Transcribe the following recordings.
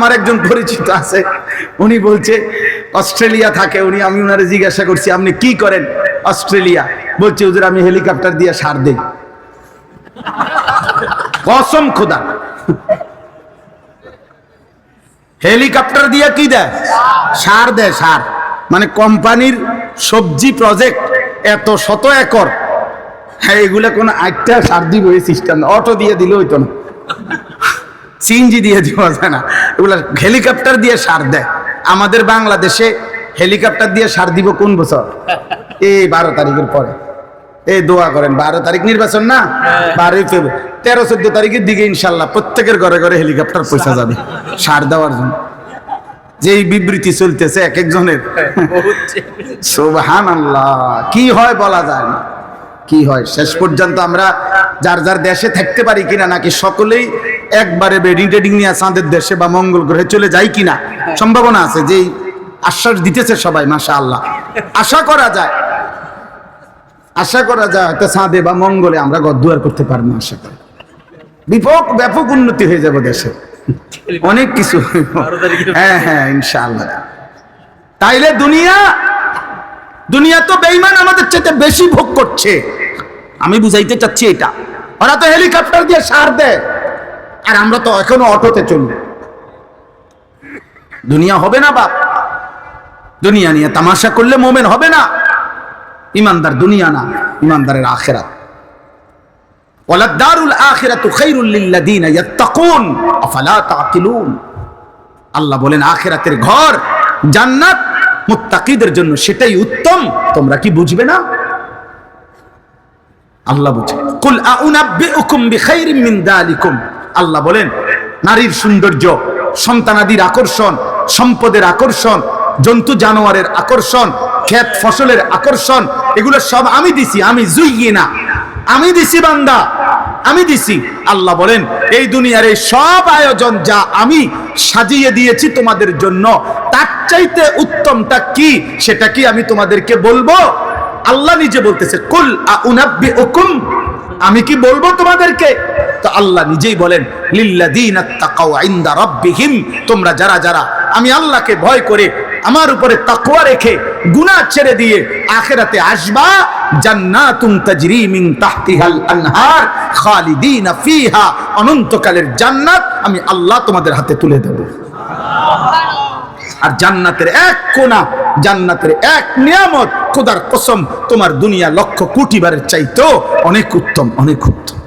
আমার একজন পরিচিত আছে, উনি বলছে অস্ট্রেলিয়া থাকে উনি। আমি ওনারে জিজ্ঞাসা করছি আপনি কি করেন অস্ট্রেলিয়া? বলছে হুজুর আমি হেলিকপ্টার দিয়ে সার দেই। কসম খোদা, হেলিকপ্টার দিয়ে কি দেয়? সার দেয়। সার মানে কোম্পানির সবজি প্রজেক্ট, এত শত একর, হ্যাঁ এগুলা কোনো একটা সার দিব এই সিস্টেম, অটো দিয়ে দিলে হইতো না, সিএনজি দিয়ে দেওয়া যায় না, এগুলা হেলিকপ্টার দিয়ে সার দেয়। আমাদের বাংলাদেশে হেলিকপ্টার দিয়ে সার দিব কোন বছর? এই 12 তারিখের পরে। এই দোয়া করেন, 12 তারিখ নির্বাচন না, 12 ফেব্রুয়ারি, 13-14 তারিখের দিকে ইনশাল্লাহ প্রত্যেকের ঘরে ঘরে হেলিকপ্টার পয়সা যাবে সার দেওয়ার জন্য। যেই বিবৃতি চলতেছে এক একজনের, সুবহানাল্লাহ, কি হয় বলা যায় না, কি হয়। শেষ পর্যন্ত আমরা যার যার দেশে থাকতে পারি কিনা, নাকি সকলেই একবারে বেডিং টেডিং নিয়ে চাঁদের দেশে বা মঙ্গল গ্রহে চলে যায় কিনা, সম্ভাবনা আছে। যেই আশ্বাস দিতেছে সবাই, মাশাআল্লাহ, আশা করা যায়, আশা করা যায় তো চাঁদে বা মঙ্গলে আমরা ঘরদুয়ার করতে পারবো। আশা করি ব্যাপক উন্নতি হয়ে যাবে দেশে, অনেক কিছু। হ্যাঁ হ্যাঁ ইনশাআল্লাহ। তাইলে দুনিয়া তো বেঈমান আমাদের চাইতে বেশি ভোগ করছে। আমি বুঝাইতে চাচ্ছি এটা, ওরা তো হেলিকপ্টার দিয়ে সার দেয় আর আমরা তো এখনো অটোতে চলব। দুনিয়া হবে না বাপ, দুনিয়া নিয়ে তামাশা করলে মোমেন হবে না। ইমানদার দুনিয়া না, ইমানদারের আখিরাত। ওয়ালাদ-দারুল আখিরাতু খায়রুল লিল্লাযিনা ইয়াত্তাকুন আফালা তাকিলুন। আল্লাহ বলেন আখিরাতের ঘর জান্নাত মুত্তাকিদের জন্য, সেটাই উত্তম, তোমরা কি বুঝবে না? আল্লাহ বুঝে। কুল আউনাব্বিউকুম বিখাইরিম মিন যালিকুম, আল্লাহ বলেন নারীর সৌন্দর্য, সন্তানাদির আকর্ষণ, সম্পদের আকর্ষণ, জন্তু জানোয়ারের আকর্ষণ, ক্ষেত ফসলের আকর্ষণ, এগুলো সব আমি দিছি। আমি জুইয়িনা, আমি দিছি বান্দা, আমি দিছি। আল্লাহ বলেন এই দুনিয়ার এই সব আয়োজন যা আমি সাজিয়ে দিয়েছি তোমাদের জন্য, তার চাইতে উত্তমটা কি সেটা কি আমি তোমাদেরকে বলবো? আল্লাহ নিজে বলতেছে কুল আউনাব্বিউকুম, আমি কি বলবো তোমাদেরকে? তো আল্লাহ নিজেই বলেন লিল্লাযিনা তাকাউ ইনদা রাব্বিহিম, তোমরা যারা যারা আমি আল্লাহকে ভয় করে আমার উপরে তাকওয়া রেখে গুনাহ ছেড়ে দিয়ে আখিরাতে আসবা, জান্নাতুন তাজরি মিন তাহতিহাল আনহার খালিদিনা ফিহা, অনন্তকালের জান্নাত আমি আল্লাহ তোমাদের হাতে তুলে দেব। আর জান্নাতের এক কোণা, জান্নাতের এক নিয়ামত, খোদার কসম তোমার দুনিয়া লক্ষ কোটি বারের চাইতেও অনেক উত্তম, অনেক উত্তম,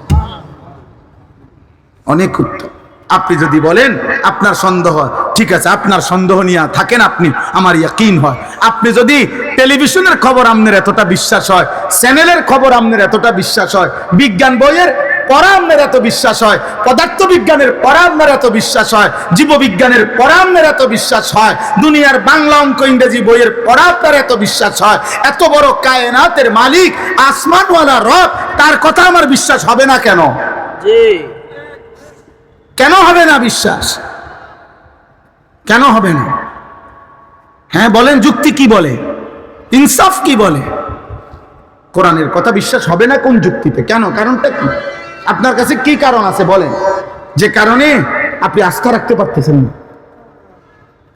অনেক উত্তম। আপনি যদি বলেন আপনার সন্দেহ, ঠিক আছে, আপনার সন্দেহ নিয়ে থাকেন আপনি, আমার ইয়াকিন হয়। আপনি যদি টেলিভিশনের খবর আপনার এতটা বিশ্বাস হয়, চ্যানেলের খবর আপনার এতটা বিশ্বাস হয়, বিজ্ঞান বইয়ের পড়া আপনার এত বিশ্বাস হয়, পদার্থ বিজ্ঞানের পড়া আপনার এত বিশ্বাস হয়, জীববিজ্ঞানের পড়া আপনার এত বিশ্বাস হয়, দুনিয়ার বাংলা অঙ্ক ইংরেজি বইয়ের পড়া আপনার এত বিশ্বাস হয়, এত বড় কায়নাতের মালিক আসমানওয়ালা রব, তার কথা আমার বিশ্বাস হবে না কেন? কেন হবে না বিশ্বাস? কেন হবে না? হ্যাঁ বলেন, যুক্তি কি বলে, ইনসাফ কি বলে? কোরআনের কথা বিশ্বাস হবে না কোন যুক্তিতে? কেন? কারণটা কি? আপনার কাছে কি কারণ আছে বলেন, যে কারণে আপনি আস্থা রাখতে পারতেছেন না?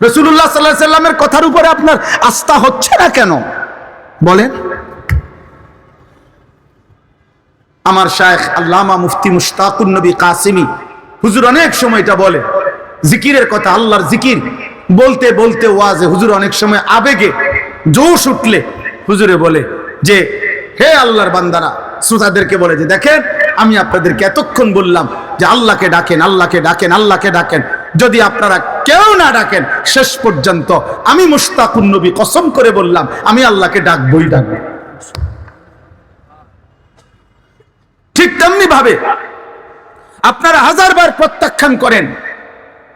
রাসূলুল্লাহ সাল্লাল্লাহু আলাইহি সাল্লামের কথার উপরে আপনার আস্থা হচ্ছে না কেন বলেন? আমার শায়েখ আল্লামা মুফতি মুশতাকুন নবী কাসিমি হুজুর অনেক সময় এটা বলে, জিকিরের কথা, আল্লাহর জিকির বলতে বলতে ওয়াজে হুজুর অনেক সময় আবেগে জোশ উঠলে হুজুরে বলে যে হে আল্লাহর বান্দারা, শ্রোতাদেরকে বলে যে দেখেন আমি আপনাদেরকে এতক্ষণ বললাম যে আল্লাহকে ডাকেন, আল্লাহকে ডাকেন, আল্লাহকে ডাকেন, যদি আপনারা কেউ না ডাকেন শেষ পর্যন্ত আমি মুশতাকুন নবী কসম করে বললাম আমি আল্লাহকে ডাকবই ডাকবো। ঠিক তেমনি ভাবে আপনারা হাজারবার প্রত্যাখ্যান করেন,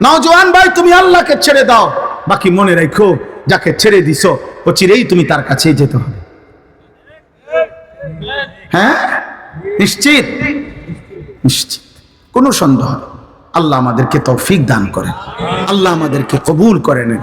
নওজোয়ান ভাই তুমি আল্লাহকে ছেড়ে দাও, বাকি মনে রাখো যাকে ছেড়ে দিছো ও চিরেই তুমি তার কাছেই যেতে হবে। হ্যাঁ নিশ্চিত, নিশ্চিত, কোনো সন্দেহ। আল্লাহ আমাদেরকে তৌফিক দান করেন, আল্লাহ আমাদেরকে কবুল করে নেন।